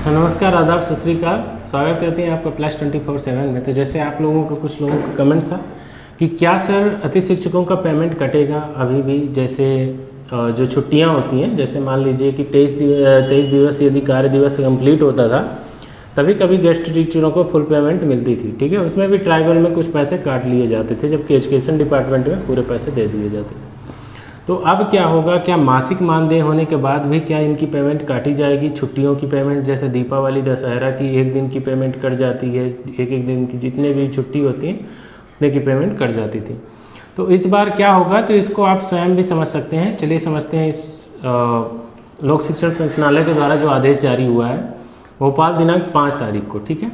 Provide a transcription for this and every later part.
नमस्कार, आदाब, सत श्री अकाल। स्वागत करते हैं आपका +24/7 में। तो जैसे आप लोगों का कुछ लोगों का कमेंट्स था कि क्या सर अति शिक्षकों का पेमेंट कटेगा अभी भी, जैसे जो छुट्टियां होती हैं, जैसे मान लीजिए कि 23 दिवस यदि कार्य दिवस कंप्लीट होता था तभी कभी गेस्ट टीचरों को फुल पेमेंट मिलती थी। ठीक है, उसमें भी ट्राइबल में कुछ पैसे काट लिए जाते थे, जबकि एजुकेशन डिपार्टमेंट में पूरे पैसे दे दिए जाते थे। तो अब क्या होगा, क्या मासिक मानदेय होने के बाद भी क्या इनकी पेमेंट काटी जाएगी? छुट्टियों की पेमेंट, जैसे दीपावली दशहरा की एक दिन की पेमेंट कट जाती है, एक दिन की जितने भी छुट्टी होती हैं उतने की पेमेंट कट जाती थी। तो इस बार क्या होगा, तो इसको आप स्वयं भी समझ सकते हैं। चलिए समझते हैं। इस लोक शिक्षण संचालनालय के द्वारा जो आदेश जारी हुआ है भोपाल दिनांक 5 तारीख को। ठीक है,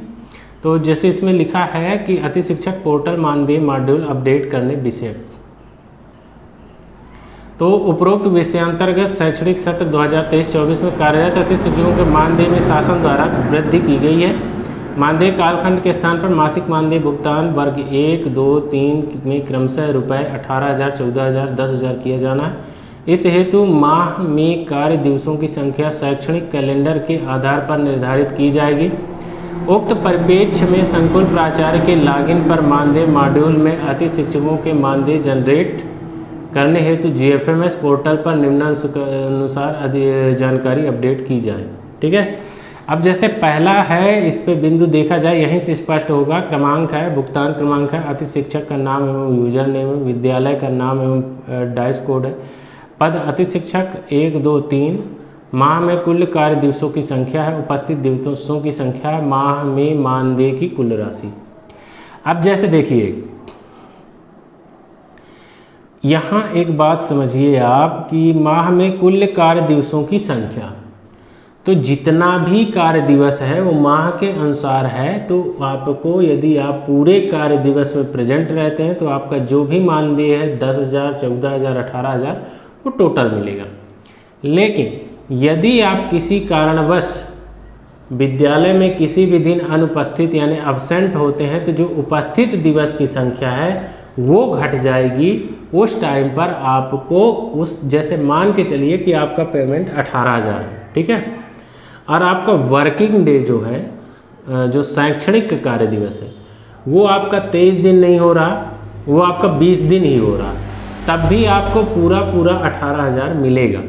तो जैसे इसमें लिखा है कि अति शिक्षक पोर्टल मानदेय मॉड्यूल अपडेट करने विषय। तो उपरोक्त विषयांतर्गत शैक्षणिक सत्र 2023-24 में कार्यरत अति शिक्षकों के मानदेय में शासन द्वारा वृद्धि की गई है। मानदेय कालखंड के स्थान पर मासिक मानदेय भुगतान वर्ग 1, 2, 3 में क्रमशः रुपये 18,000, 14,000, 10,000 किया जाना है। इस हेतु माह में कार्य दिवसों की संख्या शैक्षणिक कैलेंडर के आधार पर निर्धारित की जाएगी। उक्त परिप्रेक्ष्य में संकुल प्राचार्य के लॉगिन पर मानदेय मॉड्यूल में अति शिक्षकों के मानदेय जनरेट करने हेतु GFMS पोर्टल पर निम्नानुसार जानकारी अपडेट की जाए। ठीक है, अब जैसे पहला है, इस पे बिंदु देखा जाए यहीं से स्पष्ट होगा। क्रमांक है, भुगतान क्रमांक है, अति शिक्षक का नाम एवं यूजर नेम है, विद्यालय का नाम एवं डाइस कोड है, पद अति शिक्षक 1, 2, 3, माह में कुल कार्य दिवसों की संख्या है, उपस्थित दिवसों की संख्या, माह में मानदेय की कुल राशि। अब जैसे देखिए, यहाँ एक बात समझिए आप कि माह में कुल कार्य दिवसों की संख्या, तो जितना भी कार्य दिवस है वो माह के अनुसार है। तो आपको यदि आप पूरे कार्य दिवस में प्रेजेंट रहते हैं तो आपका जो भी मानदेय है 10,000, 14,000, 18,000 वो टोटल मिलेगा। लेकिन यदि आप किसी कारणवश विद्यालय में किसी भी दिन अनुपस्थित यानी अब्सेंट होते हैं तो जो उपस्थित दिवस की संख्या है वो घट जाएगी। उस टाइम पर आपको उस, जैसे मान के चलिए कि आपका पेमेंट 18,000 है, ठीक है, और आपका वर्किंग डे जो है, जो शैक्षणिक कार्य दिवस है, वो आपका 23 दिन नहीं हो रहा, वो आपका 20 दिन ही हो रहा, तब भी आपको पूरा 18,000 मिलेगा।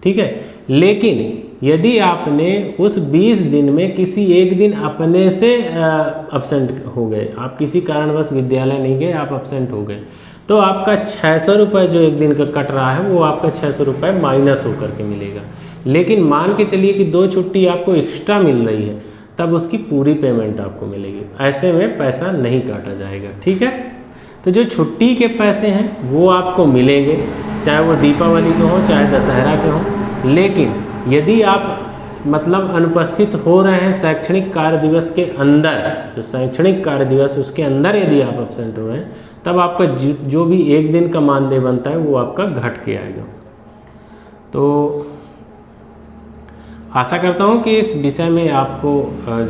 ठीक है, लेकिन यदि आपने उस 20 दिन में किसी एक दिन अपने से अब्सेंट हो गए, आप किसी कारणवश विद्यालय नहीं गए, आप अब्सेंट हो गए, तो आपका 600 रुपये जो एक दिन का कट रहा है वो आपका 600 रुपये माइनस होकर के मिलेगा। लेकिन मान के चलिए कि 2 छुट्टी आपको एक्स्ट्रा मिल रही है, तब उसकी पूरी पेमेंट आपको मिलेगी। ऐसे में पैसा नहीं काटा जाएगा। ठीक है, तो जो छुट्टी के पैसे हैं वो आपको मिलेंगे, चाहे वो दीपावली के हों चाहे दशहरा के हों। लेकिन यदि आप मतलब अनुपस्थित हो रहे हैं शैक्षणिक कार्य दिवस के अंदर, जो शैक्षणिक कार्य दिवस उसके अंदर यदि आप एब्सेंट हो रहे हैं, तब आपका जो भी एक दिन का मानदेय बनता है वो आपका घट के आएगा। तो आशा करता हूँ कि इस विषय में आपको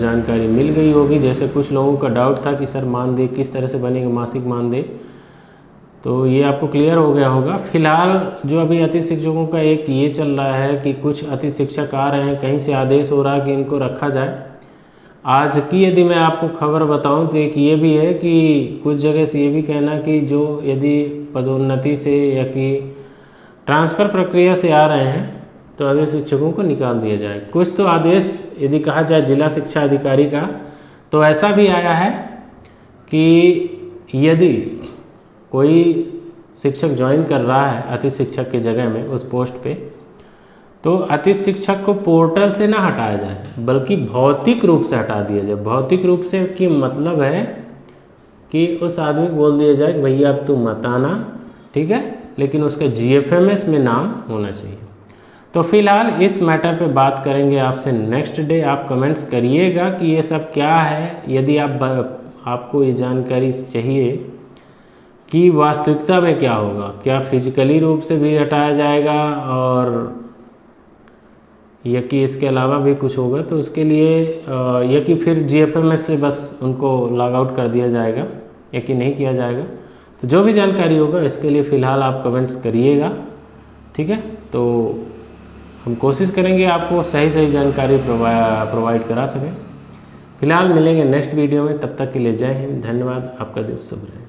जानकारी मिल गई होगी। जैसे कुछ लोगों का डाउट था कि सर मानदेय किस तरह से बनेगा, मासिक मानदेय, तो ये आपको क्लियर हो गया होगा। फिलहाल जो अभी अति शिक्षकों का एक ये चल रहा है कि कुछ अति शिक्षक आ रहे हैं, कहीं से आदेश हो रहा है कि इनको रखा जाए। आज की यदि मैं आपको खबर बताऊं तो एक ये भी है कि कुछ जगह से ये भी कहना कि जो यदि पदोन्नति से या कि ट्रांसफ़र प्रक्रिया से आ रहे हैं तो अति शिक्षकों को निकाल दिया जाए। कुछ तो आदेश यदि कहा जाए जिला शिक्षा अधिकारी का, तो ऐसा भी आया है कि यदि कोई शिक्षक ज्वाइन कर रहा है अति शिक्षक की जगह में उस पोस्ट पे, तो अति शिक्षक को पोर्टल से ना हटाया जाए बल्कि भौतिक रूप से हटा दिया जाए। भौतिक रूप से की मतलब है कि उस आदमी को बोल दिया जाए कि भैया अब तू मत आना, ठीक है, लेकिन उसका GFMS में नाम होना चाहिए। तो फिलहाल इस मैटर पे बात करेंगे आपसे नेक्स्ट डे। आप कमेंट्स करिएगा कि ये सब क्या है। यदि आपको ये जानकारी चाहिए कि वास्तविकता में क्या होगा, क्या फिजिकली रूप से भी हटाया जाएगा और या कि इसके अलावा भी कुछ होगा, तो उसके लिए या कि फिर GFMS से बस उनको लॉग आउट कर दिया जाएगा या कि नहीं किया जाएगा, तो जो भी जानकारी होगा इसके लिए फ़िलहाल आप कमेंट्स करिएगा। ठीक है, तो हम कोशिश करेंगे आपको सही सही जानकारी प्रोवाइड करा सकें। फिलहाल मिलेंगे नेक्स्ट वीडियो में, तब तक के लिए जय हिंद, धन्यवाद, आपका दिन शुभ रहे।